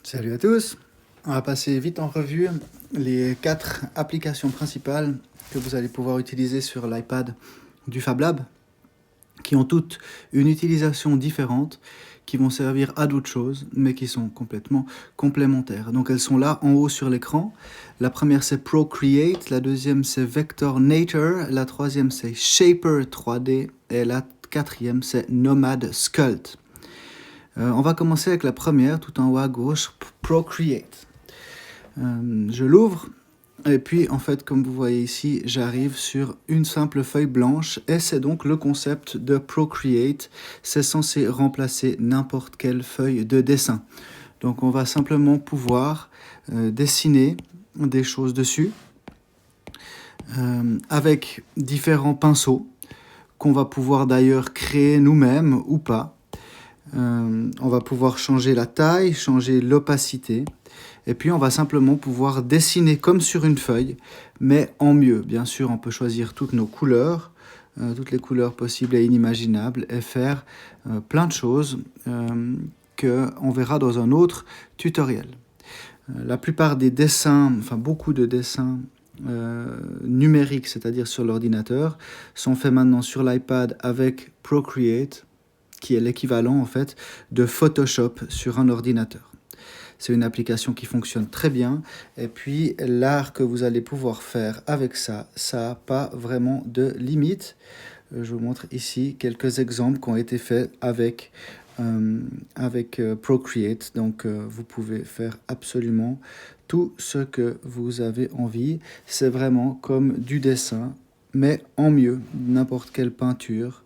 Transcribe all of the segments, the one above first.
Salut à tous. On va passer vite en revue les 4 applications principales que vous allez pouvoir utiliser sur l'iPad du Fab Lab, qui ont toutes une utilisation différente, qui vont servir à d'autres choses, mais qui sont complètement complémentaires. Donc elles sont là en haut sur l'écran. La première c'est Procreate, la deuxième c'est Vector Nature, la troisième c'est Shaper 3D et la quatrième c'est Nomad Sculpt. On va commencer avec la première, tout en haut à gauche, Procreate. Je l'ouvre, et puis en fait, comme vous voyez ici, j'arrive sur une simple feuille blanche, et c'est donc le concept de Procreate. C'est censé remplacer n'importe quelle feuille de dessin. Donc on va simplement pouvoir dessiner des choses dessus, avec différents pinceaux, qu'on va pouvoir d'ailleurs créer nous-mêmes ou pas. On va pouvoir changer la taille, changer l'opacité, et puis on va simplement pouvoir dessiner comme sur une feuille, mais en mieux. Bien sûr, on peut choisir toutes nos couleurs, toutes les couleurs possibles et inimaginables, et faire plein de choses qu'on verra dans un autre tutoriel. La plupart des dessins, enfin beaucoup de dessins numériques, c'est-à-dire sur l'ordinateur, sont faits maintenant sur l'iPad avec Procreate, qui est l'équivalent en fait de Photoshop sur un ordinateur. C'est une application qui fonctionne très bien, et puis l'art que vous allez pouvoir faire avec ça, ça n'a pas vraiment de limite. Je vous montre ici quelques exemples qui ont été faits avec Procreate, donc vous pouvez faire absolument tout ce que vous avez envie. C'est vraiment comme du dessin, mais en mieux, n'importe quelle peinture,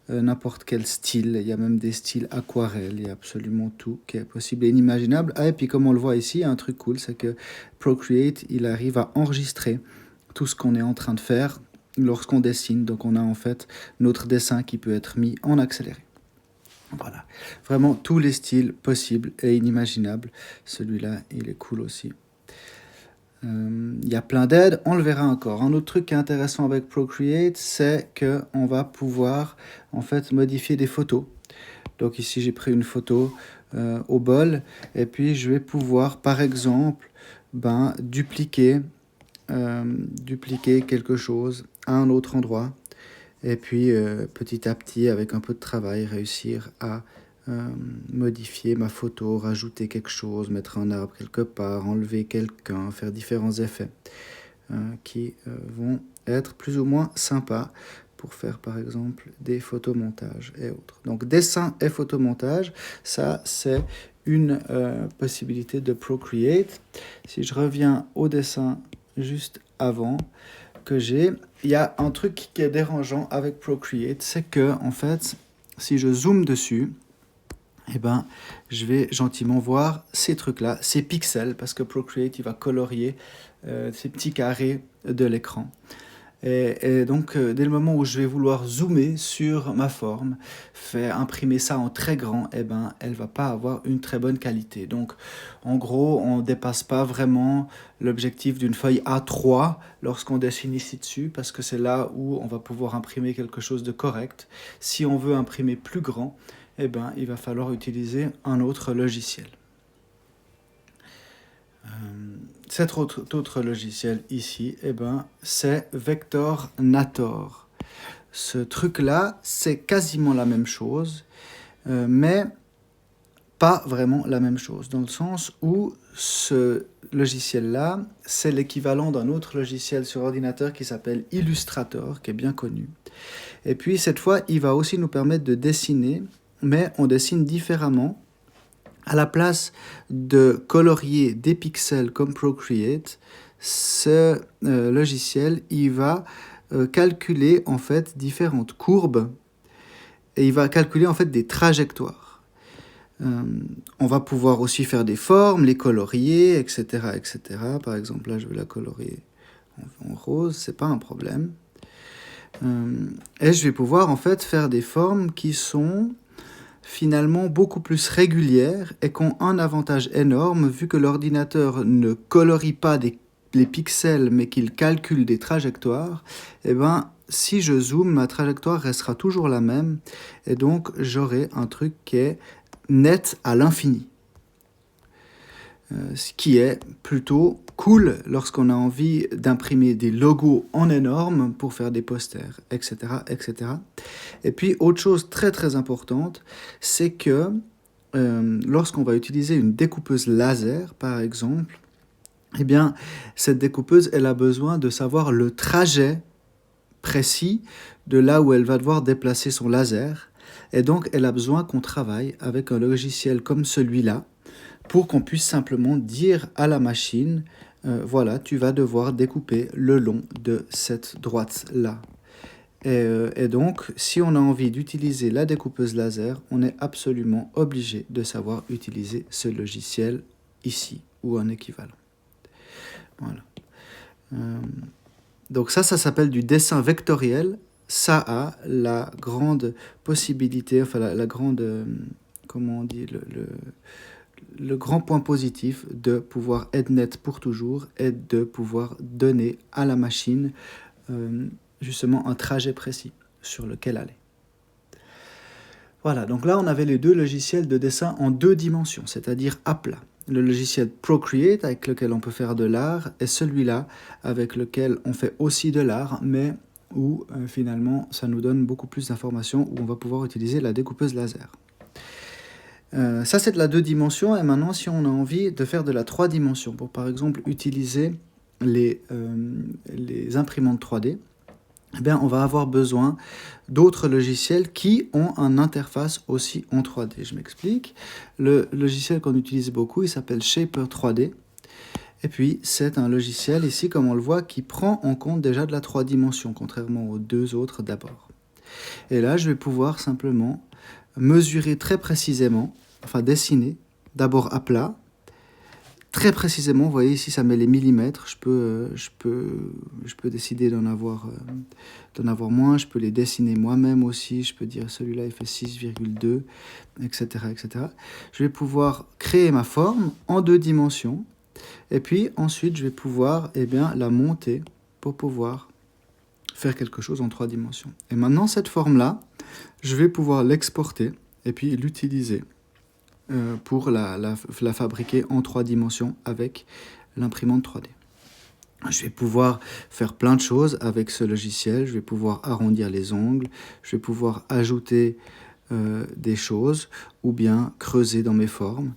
n'importe quel style, il y a même des styles aquarelles, il y a absolument tout qui est possible et inimaginable. Ah, et puis comme on le voit ici, un truc cool, c'est que Procreate, il arrive à enregistrer tout ce qu'on est en train de faire lorsqu'on dessine, donc on a en fait notre dessin qui peut être mis en accéléré. Voilà, vraiment tous les styles possibles et inimaginables. Celui-là, il est cool aussi. Il y a plein d'aides, on le verra encore. Un autre truc qui est intéressant avec Procreate, c'est qu'on va pouvoir en fait modifier des photos. Donc ici j'ai pris une photo au bol, et puis je vais pouvoir par exemple dupliquer quelque chose à un autre endroit, et puis petit à petit, avec un peu de travail, réussir à modifier ma photo, rajouter quelque chose, mettre un arbre quelque part, enlever quelqu'un, faire différents effets qui vont être plus ou moins sympas pour faire par exemple des photomontages et autres. Donc dessin et photomontage, ça c'est une possibilité de Procreate. Si je reviens au dessin juste avant que j'ai, il y a un truc qui est dérangeant avec Procreate, c'est que en fait, si je zoome dessus, eh ben, je vais gentiment voir ces trucs-là, ces pixels, parce que Procreate, il va colorier ces petits carrés de l'écran. Et donc, dès le moment où je vais vouloir zoomer sur ma forme, faire imprimer ça en très grand, eh ben, elle ne va pas avoir une très bonne qualité. Donc, en gros, on ne dépasse pas vraiment l'objectif d'une feuille A3 lorsqu'on dessine ici dessus, parce que c'est là où on va pouvoir imprimer quelque chose de correct. Si on veut imprimer plus grand, eh ben, il va falloir utiliser un autre logiciel. Cet autre logiciel ici, eh ben, c'est Vector Nator. Ce truc-là, c'est quasiment la même chose, mais pas vraiment la même chose, dans le sens où ce logiciel-là, c'est l'équivalent d'un autre logiciel sur ordinateur qui s'appelle Illustrator, qui est bien connu. Et puis cette fois, il va aussi nous permettre de dessiner, mais on dessine différemment. À la place de colorier des pixels comme Procreate, ce logiciel, il va calculer en fait différentes courbes, et il va calculer en fait des trajectoires. On va pouvoir aussi faire des formes, les colorier, etc., etc. Par exemple, là, je vais la colorier en rose, c'est pas un problème. Et je vais pouvoir en fait faire des formes qui sont finalement beaucoup plus régulières et qui ont un avantage énorme, vu que l'ordinateur ne colorie pas les pixels mais qu'il calcule des trajectoires. Et ben, si je zoome, ma trajectoire restera toujours la même, et donc j'aurai un truc qui est net à l'infini. ce qui est plutôt cool lorsqu'on a envie d'imprimer des logos en énorme pour faire des posters, etc., etc. Et puis, autre chose très très importante, c'est que lorsqu'on va utiliser une découpeuse laser, par exemple, eh bien, cette découpeuse, elle a besoin de savoir le trajet précis de là où elle va devoir déplacer son laser. Et donc, elle a besoin qu'on travaille avec un logiciel comme celui-là pour qu'on puisse simplement dire à la machine, voilà, tu vas devoir découper le long de cette droite-là. Et donc, si on a envie d'utiliser la découpeuse laser, on est absolument obligé de savoir utiliser ce logiciel ici, ou un équivalent. Voilà. Donc ça s'appelle du dessin vectoriel. Ça a la grande possibilité, enfin la grande, comment on dit, le grand point positif de pouvoir être net pour toujours et de pouvoir donner à la machine justement un trajet précis sur lequel aller. Voilà, donc là on avait les deux logiciels de dessin en 2 dimensions, c'est-à-dire à plat. Le logiciel Procreate avec lequel on peut faire de l'art et celui-là avec lequel on fait aussi de l'art, mais où finalement ça nous donne beaucoup plus d'informations, où on va pouvoir utiliser la découpeuse laser. Ça c'est de la 2 dimensions, et maintenant si on a envie de faire de la 3 dimensions, pour par exemple utiliser les imprimantes 3D, eh bien, on va avoir besoin d'autres logiciels qui ont une interface aussi en 3D. Je m'explique. Le logiciel qu'on utilise beaucoup, il s'appelle Shaper 3D. Et puis, c'est un logiciel ici, comme on le voit, qui prend en compte déjà de la 3 dimensions, contrairement aux 2 autres d'abord. Et là, je vais pouvoir simplement mesurer très précisément, enfin dessiner, d'abord à plat, très précisément. Vous voyez ici, ça met les millimètres. Je peux décider d'en avoir moins. Je peux les dessiner moi-même aussi. Je peux dire celui-là il fait 6,2, etc., etc. Je vais pouvoir créer ma forme en 2 dimensions. Et puis ensuite, je vais pouvoir la monter pour pouvoir faire quelque chose en 3 dimensions. Et maintenant, cette forme-là, je vais pouvoir l'exporter et puis l'utiliser pour la fabriquer en 3 dimensions avec l'imprimante 3D. Je vais pouvoir faire plein de choses avec ce logiciel. Je vais pouvoir arrondir les angles, je vais pouvoir ajouter des choses ou bien creuser dans mes formes.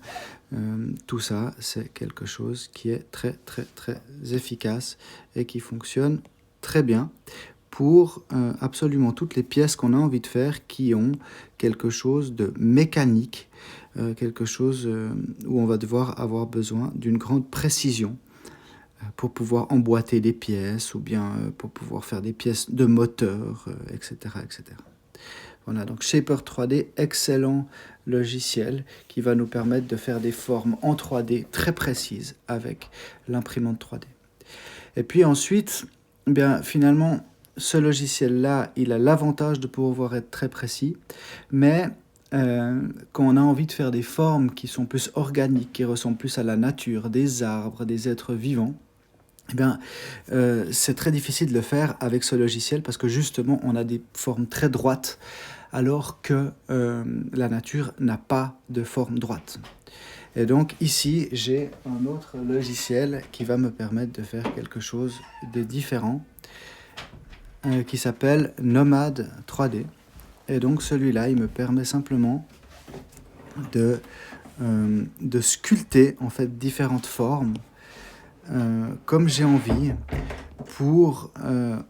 Tout ça, c'est quelque chose qui est très très très efficace et qui fonctionne très bien pour absolument toutes les pièces qu'on a envie de faire qui ont quelque chose de mécanique, quelque chose où on va devoir avoir besoin d'une grande précision pour pouvoir emboîter les pièces ou bien pour pouvoir faire des pièces de moteur, etc., etc. Voilà, donc Shaper 3D, excellent logiciel qui va nous permettre de faire des formes en 3D très précises avec l'imprimante 3D. Et puis ensuite, finalement, ce logiciel-là, il a l'avantage de pouvoir être très précis, mais quand on a envie de faire des formes qui sont plus organiques, qui ressemblent plus à la nature, des arbres, des êtres vivants, c'est très difficile de le faire avec ce logiciel parce que justement, on a des formes très droites, alors que la nature n'a pas de forme droite. Et donc ici, j'ai un autre logiciel qui va me permettre de faire quelque chose de différent, qui s'appelle Nomad 3D. Et donc celui-là, il me permet simplement de sculpter en fait différentes formes comme j'ai envie pour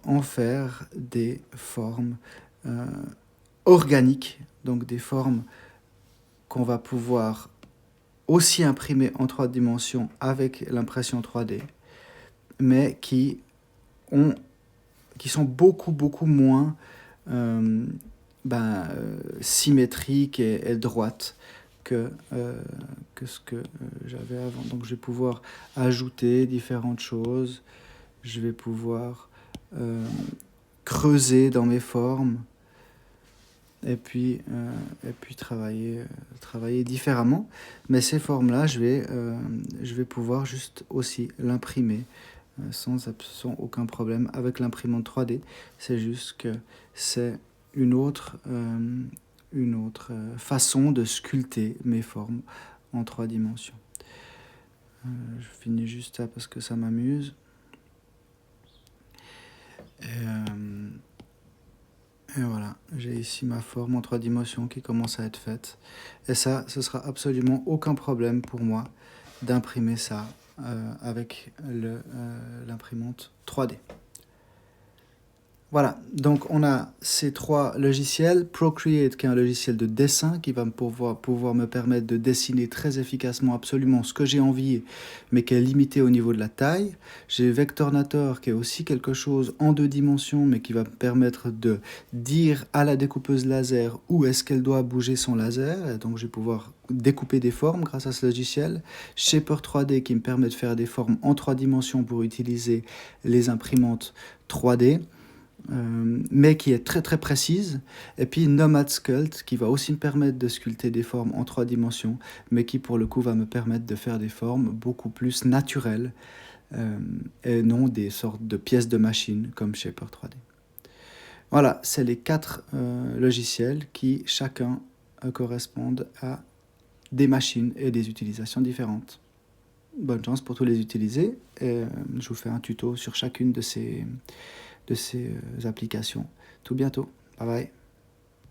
en faire des formes organiques, donc des formes qu'on va pouvoir aussi imprimer en 3 dimensions avec l'impression 3D, mais qui sont beaucoup beaucoup moins symétriques et droites que ce que j'avais avant. Donc je vais pouvoir ajouter différentes choses, je vais pouvoir creuser dans mes formes et puis travailler différemment. Mais ces formes-là, je vais pouvoir juste aussi l'imprimer sans aucun problème avec l'imprimante 3D. C'est juste que c'est une autre façon de sculpter mes formes en 3 dimensions. Je finis juste ça parce que ça m'amuse. Et voilà, j'ai ici ma forme en 3 dimensions qui commence à être faite. Et ça, ce sera absolument aucun problème pour moi d'imprimer ça avec l'imprimante 3D. Voilà, donc on a ces 3 logiciels. Procreate, qui est un logiciel de dessin qui va pouvoir me permettre de dessiner très efficacement absolument ce que j'ai envie, mais qui est limité au niveau de la taille. J'ai Vectornator, qui est aussi quelque chose en 2 dimensions, mais qui va me permettre de dire à la découpeuse laser où est-ce qu'elle doit bouger son laser. Et donc je vais pouvoir découper des formes grâce à ce logiciel. Shaper 3D, qui me permet de faire des formes en 3 dimensions pour utiliser les imprimantes 3D. Mais qui est très très précise. Et puis Nomad Sculpt, qui va aussi me permettre de sculpter des formes en 3 dimensions, mais qui pour le coup va me permettre de faire des formes beaucoup plus naturelles, et non des sortes de pièces de machine comme Shaper 3D. Voilà, c'est les 4 logiciels qui chacun correspondent à des machines et des utilisations différentes. Bonne chance pour tous les utiliser, et je vous fais un tuto sur chacune de ces applications tout bientôt. Bye bye.